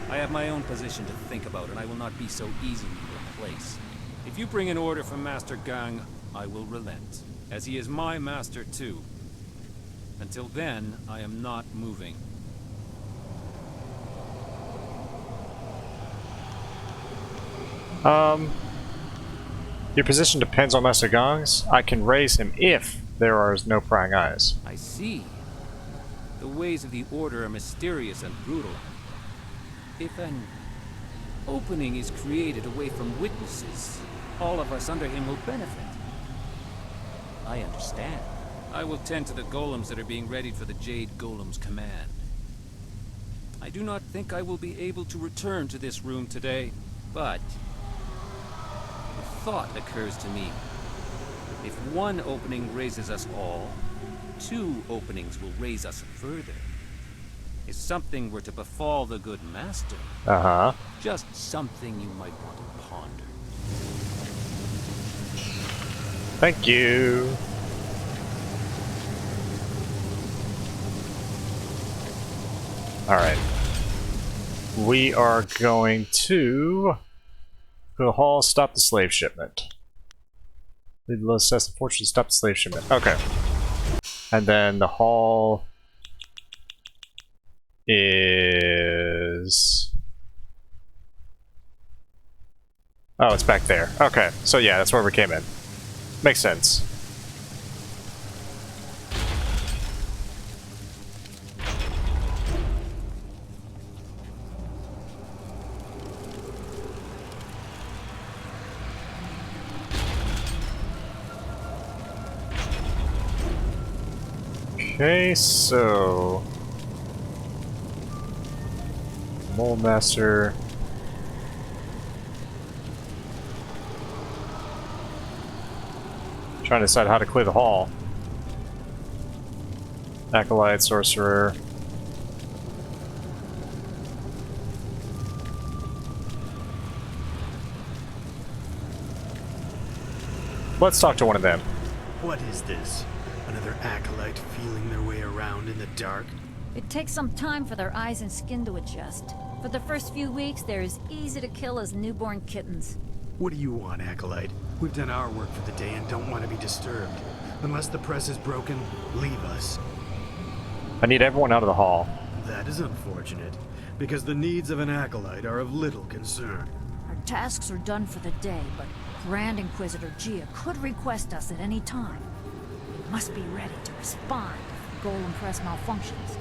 I have my own position to think about, and I will not be so easily replaced. If you bring an order from Master Gang, I will relent, as he is my master too. Until then, I am not moving. Your position depends on Master Gong's. I can raise him if there are no prying eyes. I see. The ways of the Order are mysterious and brutal. If an opening is created away from witnesses, all of us under him will benefit. I understand. I will tend to the golems that are being readied for the Jade Golem's command. I do not think I will be able to return to this room today, but a thought occurs to me. If one opening raises us all, 2 openings will raise us further. If something were to befall the good master, just something you might want to ponder. Thank you. Alright. We are going to the hall, stop the slave shipment. Leave the Lotus Assassin fortune, stop the slave shipment. Okay. And then the hall is... oh, it's back there. Okay, so yeah, that's where we came in. Makes sense. Okay, so... Mole Master... Trying to decide how to clear the hall. Acolyte Sorcerer... Let's talk to one of them. What is this? Another acolyte feeling their way around in the dark? It takes some time for their eyes and skin to adjust. For the first few weeks, they're as easy to kill as newborn kittens. What do you want, Acolyte? We've done our work for the day and don't want to be disturbed. Unless the press is broken, leave us. I need everyone out of the hall. That is unfortunate, because the needs of an acolyte are of little concern. Our tasks are done for the day, but Grand Inquisitor Gia could request us at any time. We must be ready to respond if the Golem Press malfunctions.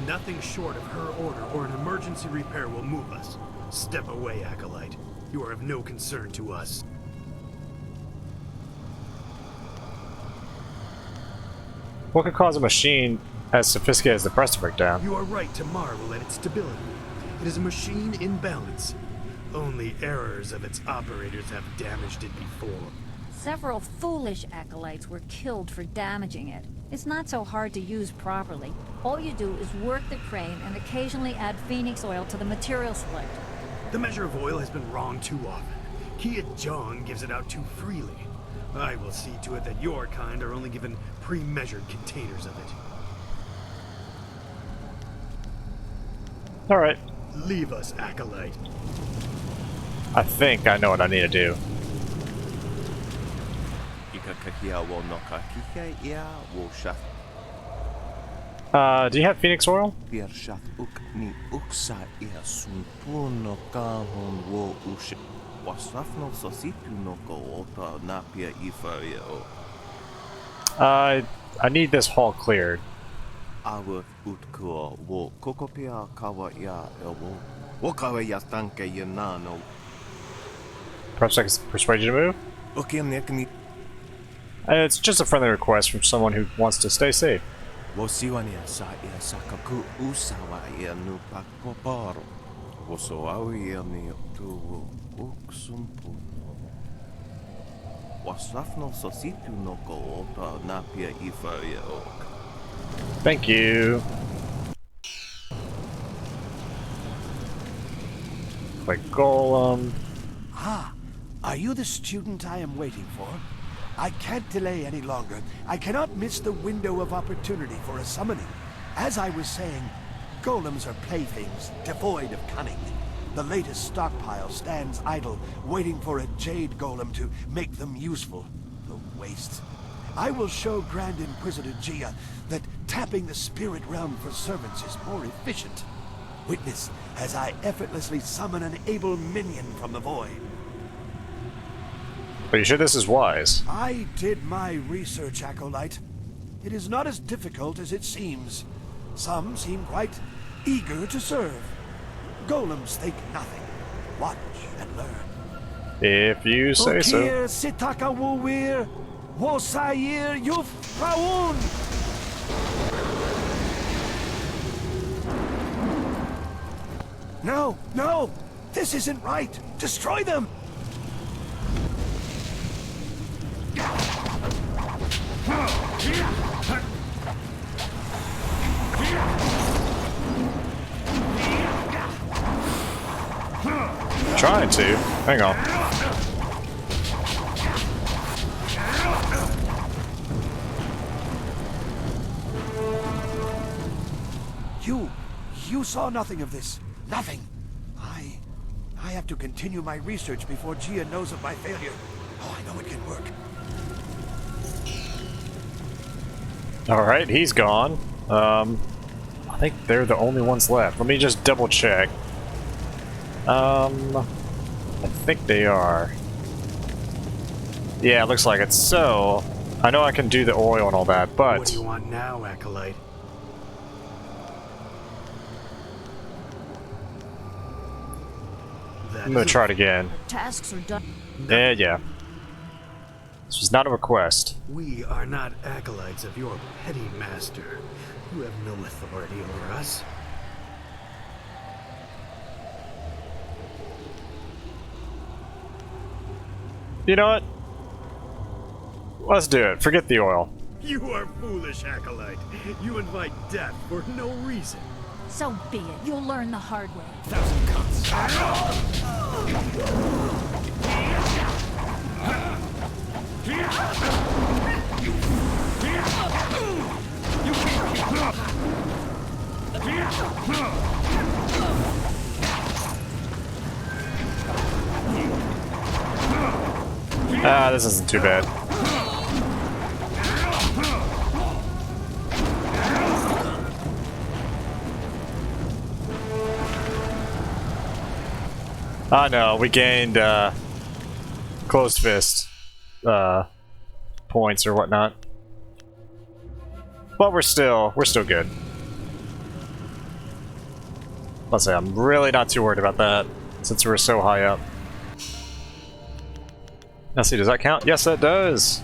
Nothing short of her order or an emergency repair will move us. Step away, Acolyte. You are of no concern to us. What could cause a machine as sophisticated as the press to break down? You are right to marvel at its stability. It is a machine in balance. Only errors of its operators have damaged it before. Several foolish acolytes were killed for damaging it. It's not so hard to use properly. All you do is work the crane and occasionally add phoenix oil to the material selector. The measure of oil has been wrong too often. Kia Jong gives it out too freely. I will see to it that your kind are only given pre-measured containers of it. Alright. Leave us, Acolyte. I think I know what I need to do. Do you have Phoenix Oil? I need this hall cleared. Perhaps I can persuade you to move? It's just a friendly request from someone who wants to stay safe. Thank you. Like Golem. Ah, are you the student I am waiting for? I can't delay any longer. I cannot miss the window of opportunity for a summoning. As I was saying, golems are playthings, devoid of cunning. The latest stockpile stands idle, waiting for a Jade golem to make them useful. A waste. I will show Grand Inquisitor Gia that tapping the spirit realm for servants is more efficient. Witness as I effortlessly summon an able minion from the void. Are you sure this is wise? I did my research, Acolyte. It is not as difficult as it seems. Some seem quite eager to serve. Golems think nothing. Watch and learn. If you say so. Okir sitaka wowir, wosayir yuf praun. No, no! This isn't right! Destroy them! Trying to. Hang on. You saw nothing of this. Nothing. I have to continue my research before Gia knows of my failure. Oh, I know it can work. Alright, he's gone. I think they're the only ones left. Let me just double check. I think they are. Yeah, it looks like it. So, I know I can do the oil and all that, but... What do you want now, Acolyte? I'm gonna try it again. Tasks are done. Yeah. This was not a request. We are not acolytes of your petty master. You have no authority over us. You know what? Let's do it. Forget the oil. You are foolish, Acolyte. You invite death for no reason. So be it. You'll learn the hard way. This isn't too bad. I know, we gained closed fist points or whatnot. But we're still good. I'll say I'm really not too worried about that since we're so high up. Now see, does that count? Yes, that does.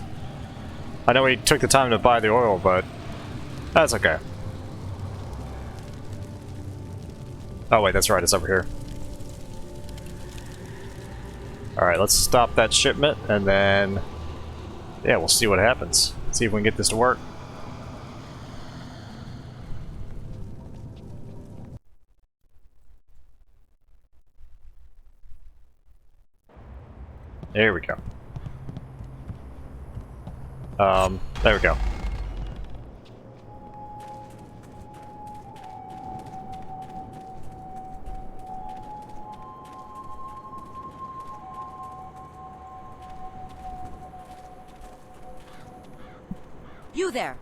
I know we took the time to buy the oil, but that's okay. Oh wait, that's right, it's over here. Alright, let's stop that shipment and then yeah, we'll see what happens. See if we can get this to work. There we go. There we go. You there!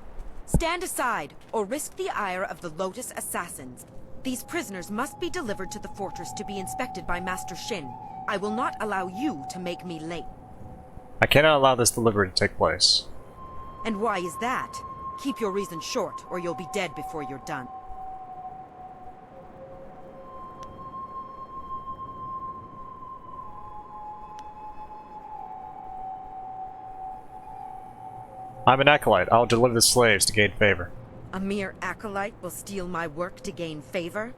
Stand aside, or risk the ire of the Lotus Assassins. These prisoners must be delivered to the fortress to be inspected by Master Shin. I will not allow you to make me late. I cannot allow this delivery to take place. And why is that? Keep your reason short, or you'll be dead before you're done. I'm an acolyte. I'll deliver the slaves to gain favor. A mere acolyte will steal my work to gain favor?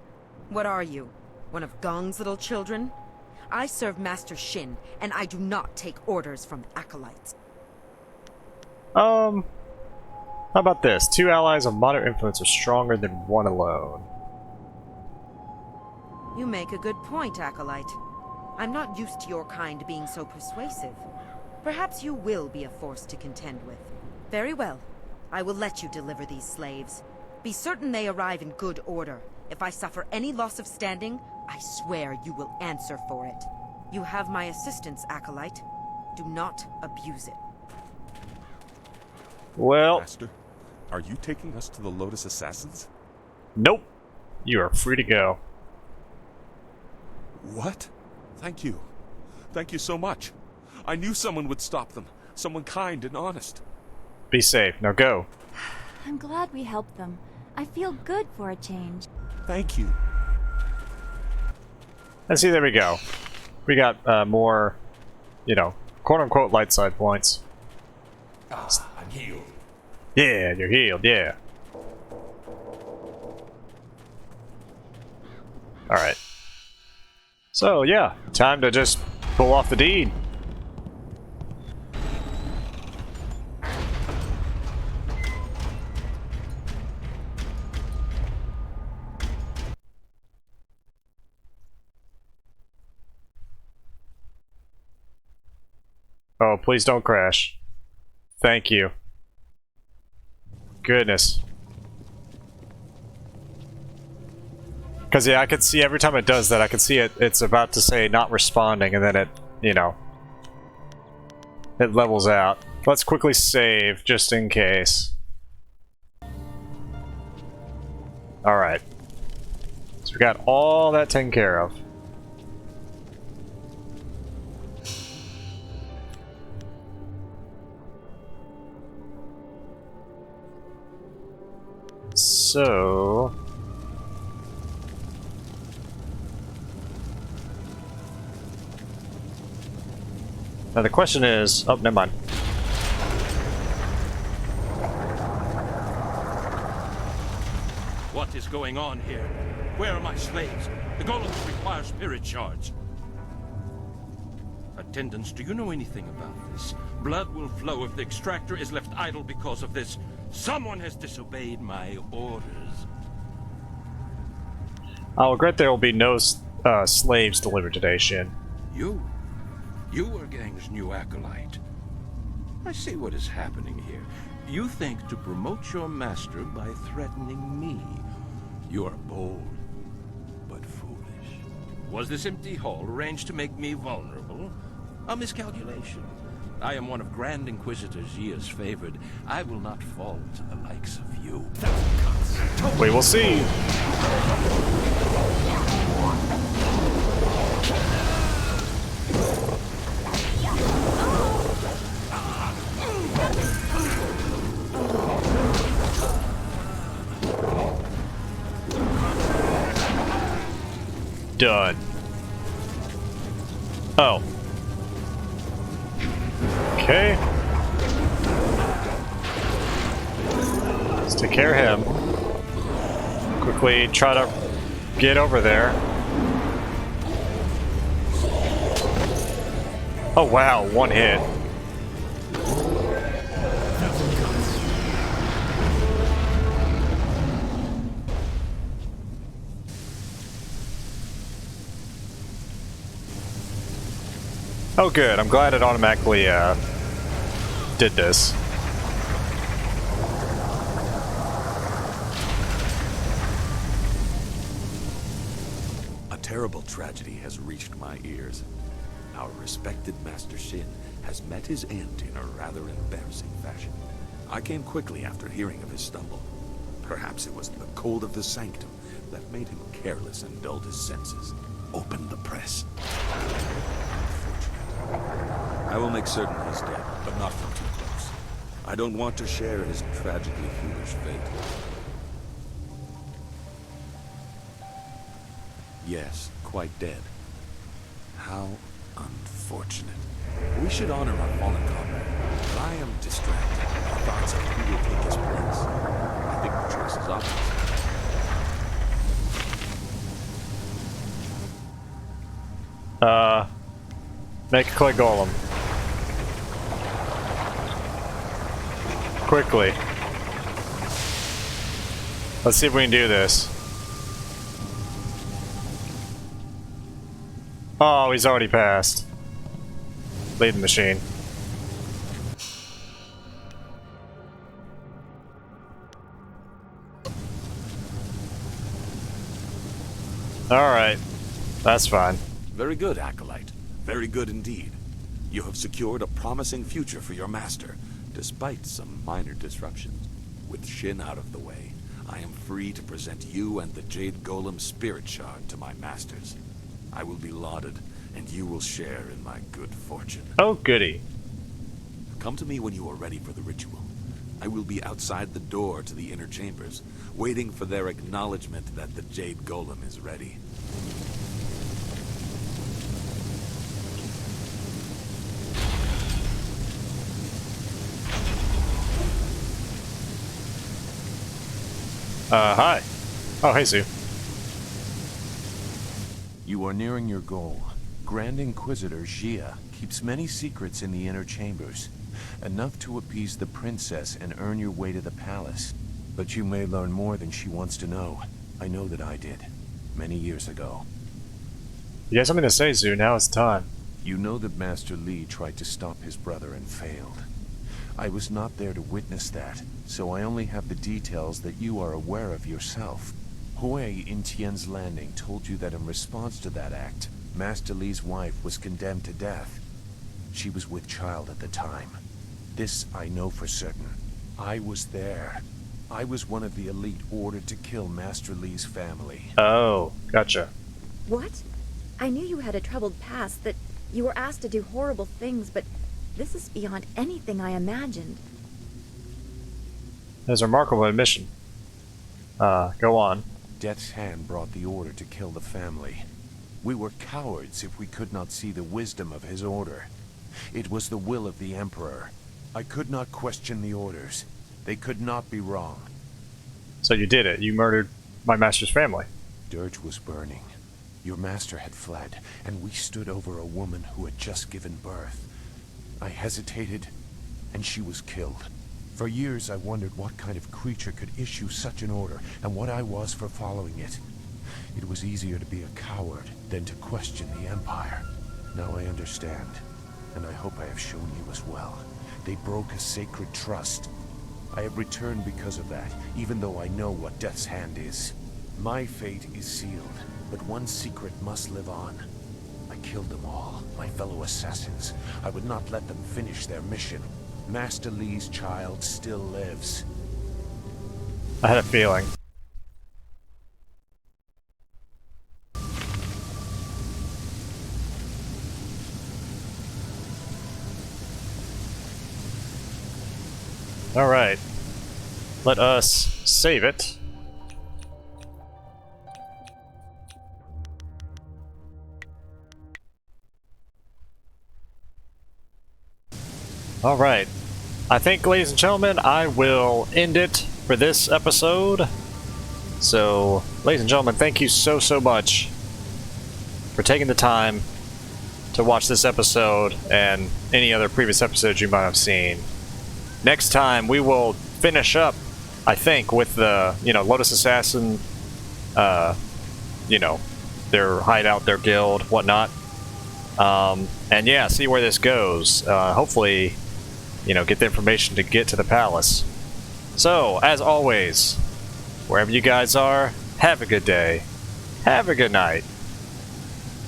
What are you? One of Gong's little children? I serve Master Shin, and I do not take orders from acolytes. How about this? 2 allies of moderate influence are stronger than 1 alone. You make a good point, Acolyte. I'm not used to your kind being so persuasive. Perhaps you will be a force to contend with. Very well. I will let you deliver these slaves. Be certain they arrive in good order. If I suffer any loss of standing, I swear you will answer for it. You have my assistance, Acolyte. Do not abuse it. Well... Master, are you taking us to the Lotus Assassins? Nope. You are free to go. What? Thank you. Thank you so much. I knew someone would stop them. Someone kind and honest. Be safe. Now go. I'm glad we helped them. I feel good for a change. Thank you. And see, there we go. We got more, you know, quote-unquote light side points. Ah, I'm healed. Yeah, you're healed, yeah. Alright. So, yeah, time to just pull off the deed. Oh, please don't crash. Thank you. Goodness. Because, yeah, I could see every time it does that, I can see it's about to say not responding, and then it, you know, it levels out. Let's quickly save, just in case. Alright. So we got all that taken care of. So... now the question is... oh, never mind. What is going on here? Where are my slaves? The golems require spirit shards. Attendants, do you know anything about this? Blood will flow if the extractor is left idle because of this. Someone has disobeyed my orders. I'll regret there will be no slaves delivered today, Shin. You are Gang's new acolyte. I see what is happening here. You think to promote your master by threatening me. You are bold, but foolish. Was this empty hall arranged to make me vulnerable? A miscalculation. I am one of Grand Inquisitor Jia's favored. I will not fall to the likes of you. We will see. done. Oh. Okay. Let's take care of him. Quickly try to get over there. Oh wow, one hit. Oh good, I'm glad it automatically did this. A terrible tragedy has reached my ears. Our respected Master Shin has met his end in a rather embarrassing fashion. I came quickly after hearing of his stumble. Perhaps it was the cold of the sanctum that made him careless and dulled his senses. Open the press. I will make certain he's dead, but not from too close. I don't want to share his tragically foolish fate. Yes, quite dead. How unfortunate. We should honor our fallen comrade, but I am distracted by thoughts of who will take his place. I think the choice is obvious. Make a clay golem. Quickly. Let's see if we can do this. Oh, he's already passed. Leave the machine. Alright. That's fine. Very good, Acolyte. Very good indeed. You have secured a promising future for your master, despite some minor disruptions. With Shin out of the way, I am free to present you and the Jade Golem Spirit Shard to my masters. I will be lauded, and you will share in my good fortune. Oh, goody. Come to me when you are ready for the ritual. I will be outside the door to the inner chambers, waiting for their acknowledgement that the Jade Golem is ready. Hi. Oh, hey, Zoo. You are nearing your goal. Grand Inquisitor Jia keeps many secrets in the inner chambers. Enough to appease the princess and earn your way to the palace. But you may learn more than she wants to know. I know that I did. Many years ago. You got something to say, Zoo. Now it's time. You know that Master Li tried to stop his brother and failed. I was not there to witness that, so I only have the details that you are aware of yourself. Hui in Tian's Landing told you that in response to that act, Master Li's wife was condemned to death. She was with child at the time. This I know for certain. I was there. I was one of the elite ordered to kill Master Li's family. Oh, gotcha. What? I knew you had a troubled past, that you were asked to do horrible things, but this is beyond anything I imagined. That's a remarkable admission. Go on. Death's Hand brought the order to kill the family. We were cowards if we could not see the wisdom of his order. It was the will of the Emperor. I could not question the orders. They could not be wrong. So you did it. You murdered my master's family. Dirge was burning. Your master had fled, and we stood over a woman who had just given birth. I hesitated, and she was killed. For years I wondered what kind of creature could issue such an order, and what I was for following it. It was easier to be a coward than to question the Empire. Now I understand, and I hope I have shown you as well. They broke a sacred trust. I have returned because of that, even though I know what Death's Hand is. My fate is sealed, but one secret must live on. I killed them all, my fellow assassins. I would not let them finish their mission. Master Li's child still lives. I had a feeling. Alright. Let us save it. Alright. I think, ladies and gentlemen, I will end it for this episode. So, ladies and gentlemen, thank you so much for taking the time to watch this episode and any other previous episodes you might have seen. Next time, we will finish up, I think, with the, Lotus Assassin, their hideout, their guild, whatnot. And yeah, see where this goes. Hopefully, get the information to get to the palace. So, as always, wherever you guys are, have a good day, have a good night,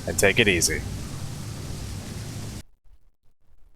and take it easy.